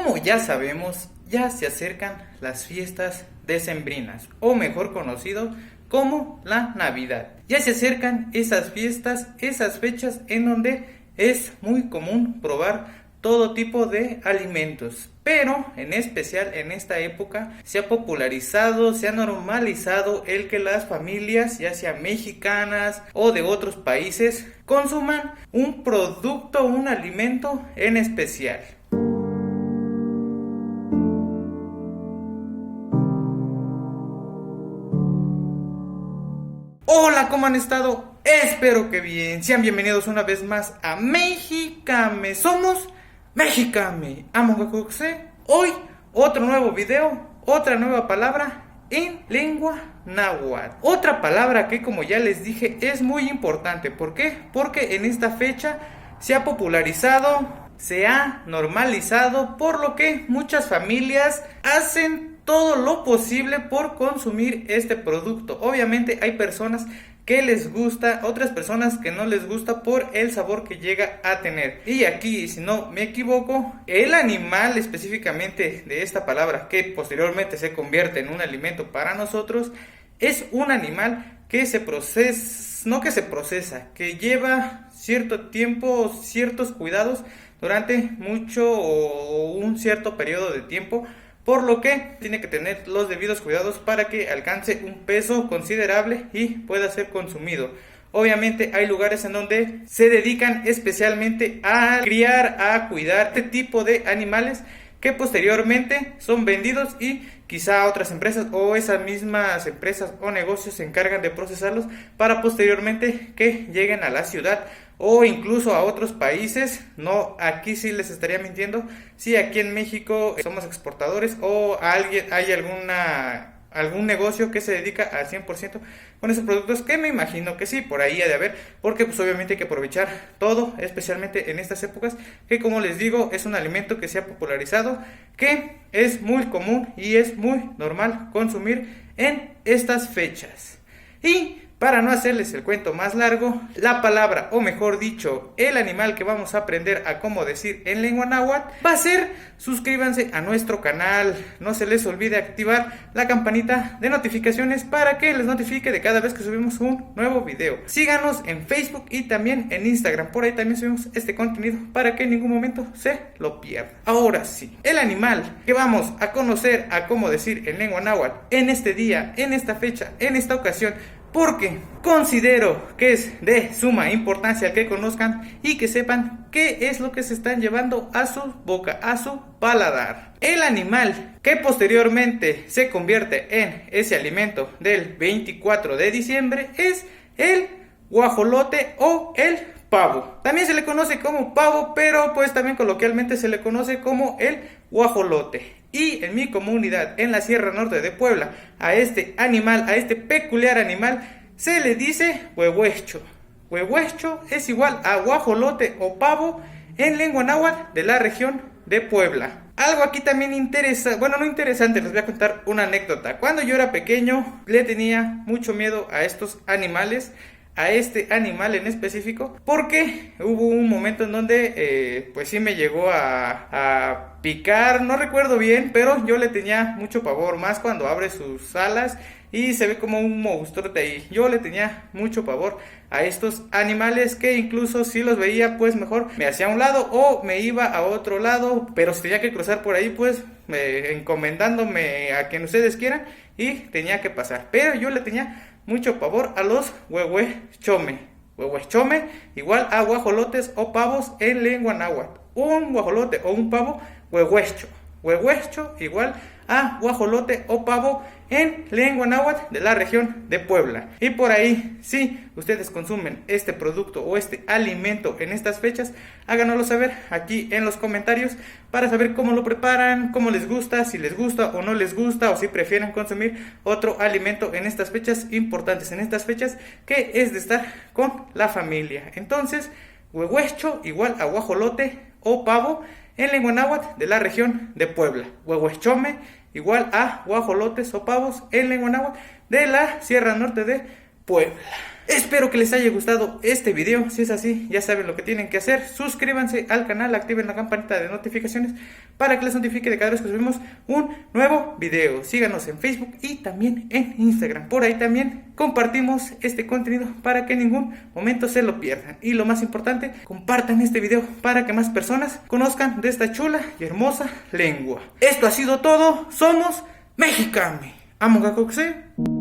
Como ya sabemos, ya se acercan las fiestas decembrinas, o mejor conocido como la Navidad. Ya se acercan esas fiestas, esas fechas en donde es muy común probar todo tipo de alimentos, pero en especial en esta época se ha popularizado, se ha normalizado el que las familias, ya sea mexicanas o de otros países, consuman un producto, un alimento en especial. Hola, ¿cómo han estado? Espero que bien. Sean bienvenidos una vez más a Mexicame. Somos Mexicame. Hoy otro nuevo video, otra nueva palabra en lengua náhuatl. Otra palabra que, como ya les dije, es muy importante. ¿Por qué? Porque en esta fecha se ha popularizado, se ha normalizado, por lo que muchas familias hacen todo lo posible por consumir este producto. Obviamente hay personas que les gusta, otras personas que no les gusta por el sabor que llega a tener. Y aquí, si no me equivoco, el animal específicamente de esta palabra, que posteriormente se convierte en un alimento para nosotros, es un animal que se procesa, no que se procesa, que lleva cierto tiempo, ciertos cuidados durante mucho o un cierto periodo de tiempo, por lo que tiene que tener los debidos cuidados para que alcance un peso considerable y pueda ser consumido. Obviamente hay lugares en donde se dedican especialmente a criar, a cuidar este tipo de animales que posteriormente son vendidos y quizá otras empresas o esas mismas empresas o negocios se encargan de procesarlos para posteriormente que lleguen a la ciudad o incluso a otros países. No, aquí sí les estaría mintiendo si aquí en México somos exportadores o hay algún negocio que se dedica al 100% con esos productos, que me imagino que sí, por ahí ha de haber, porque pues obviamente hay que aprovechar todo, especialmente en estas épocas, que como les digo, es un alimento que se ha popularizado, que es muy común y es muy normal consumir en estas fechas. Y para no hacerles el cuento más largo, la palabra, o mejor dicho, el animal que vamos a aprender a cómo decir en lengua náhuatl va a ser: suscríbanse a nuestro canal, no se les olvide activar la campanita de notificaciones para que les notifique de cada vez que subimos un nuevo video. Síganos en Facebook y también en Instagram, por ahí también subimos este contenido para que en ningún momento se lo pierdan. Ahora sí, el animal que vamos a conocer a cómo decir en lengua náhuatl en este día, en esta fecha, en esta ocasión, porque considero que es de suma importancia que conozcan y que sepan qué es lo que se están llevando a su boca, a su paladar. El animal que posteriormente se convierte en ese alimento del 24 de diciembre es el guajolote o el pavo. También se le conoce como pavo, pero pues también coloquialmente se le conoce como el guajolote. Y en mi comunidad, en la Sierra Norte de Puebla, a este animal, a este peculiar animal, se le dice huehuecho. Huehuecho es igual a guajolote o pavo en lengua náhuatl de la región de Puebla. Algo aquí también no interesante, les voy a contar una anécdota. Cuando yo era pequeño, le tenía mucho miedo a estos animales, a este animal en específico, porque hubo un momento en donde pues sí me llegó a picar, no recuerdo bien, pero yo le tenía mucho pavor, más cuando abre sus alas y se ve como un monstruote ahí. Yo le tenía mucho pavor a estos animales, que incluso si los veía pues mejor me hacía a un lado o me iba a otro lado, pero si tenía que cruzar por ahí pues encomendándome a quien ustedes quieran, y tenía que pasar. Pero yo le tenía mucho pavor a los huehuechome. Huehuechome igual a guajolotes o pavos en lengua náhuatl. Un guajolote o un pavo, huehuecho. Huehuecho igual a guajolote o pavo en lengua náhuatl de la región de Puebla. Y por ahí, si ustedes consumen este producto o este alimento en estas fechas, háganoslo saber aquí en los comentarios para saber cómo lo preparan, cómo les gusta, si les gusta o no les gusta, o si prefieren consumir otro alimento en estas fechas importantes, en estas fechas que es de estar con la familia. Entonces, huehuecho igual a guajolote o pavo en lengua náhuatl de la región de Puebla. Huehuechome igual a guajolotes o pavos en lengua náhuatl de la Sierra Norte de Puebla. Espero que les haya gustado este video. Si es así, ya saben lo que tienen que hacer. Suscríbanse al canal, activen la campanita de notificaciones para que les notifique de cada vez que subimos un nuevo video. Síganos en Facebook y también en Instagram. Por ahí también compartimos este contenido para que en ningún momento se lo pierdan. Y lo más importante, compartan este video para que más personas conozcan de esta chula y hermosa lengua. Esto ha sido todo. Somos Mexicame. Among Us.